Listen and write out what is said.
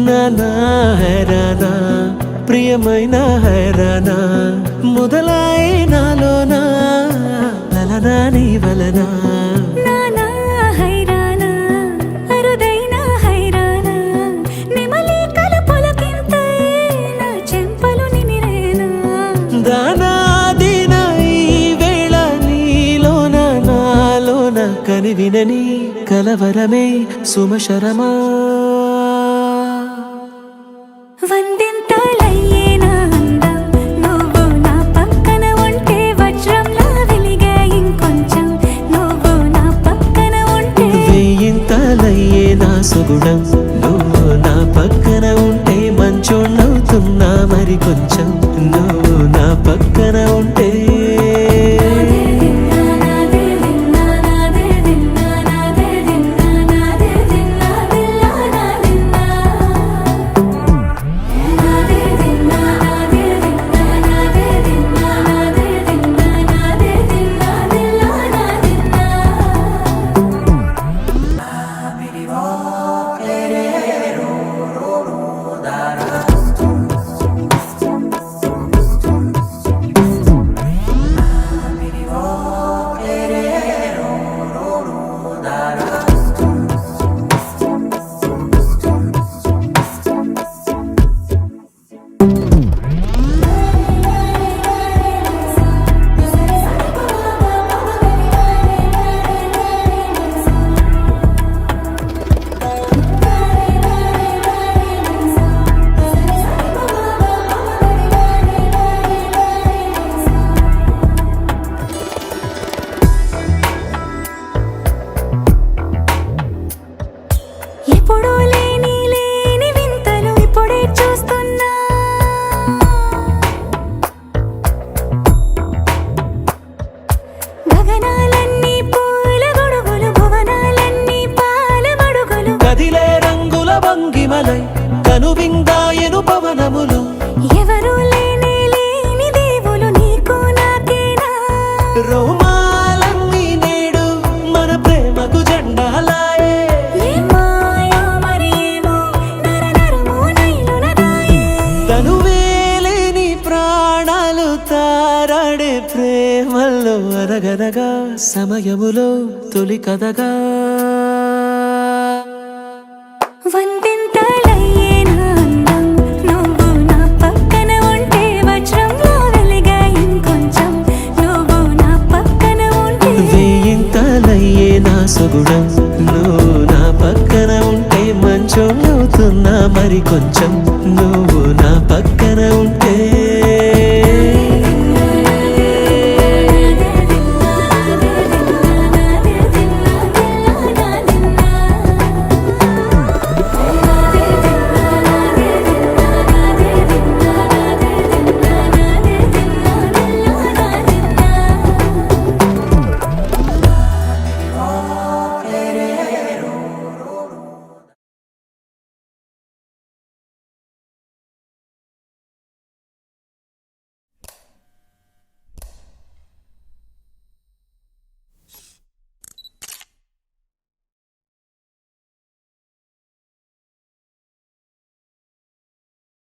నానా హైరానా ప్రియమైన హైరానా మొదలై నాలోనా లలనా నీ వలనా నానా హైరానా అరుదైన హైరానా నిమలి కలుపులకింతై నా చెంపలు నిమిరేనా దానా దిన ఈ వేళ నీలోన నాలోన కనివినని కలవరమే సుమశరమా వందింతలయ్యేనా అందం నువ్వు నా పక్కన ఉంటే వజ్రంలా వెలిగే ఇంకొంచెం నువ్వు నా పక్కన ఉంటే వెయ్యింతలయ్యే నా సుగుణం నువ్వు నా పక్కన ఉంటే మంచోళ్ళవుతున్నా మరి కొంచెం నువ్వు నా పక్కన ఉంటే ఎప్పుడూ లేని వింతలు ఇప్పుడే చూస్తున్నా గగనాలన్నీ పూల గొడుగులు భువనాలన్నీ పాల మడుగులు కదిలే రంగుల భంగిమలై కనువిందాయను పవనములు ఎవరూ లేని దేవులు నీకు నాకేనా రోమాలన్నీ నేడు మన ప్రేమకు జెండాలాయే ఏమాయో మరి ఏమో నరనరమో నైలునదాయే తనువేలేని ప్రాణాలు తారాడే ప్రేమల్లో అనగనగా సమయములో తొలి కథగా వందింతలయ్యేనా అందం నువ్వు నా పక్కన ఉంటే వజ్రంలా వెలిగే ఇంకొంచెం నువ్వు నా పక్కన ఉంటే వెయ్యింతలయ్యే నా సుగుణం నువ్వు నా పక్కన ఉంటే మంచోళ్ళవుతున్నా మరి కొంచెం నువ్వు నా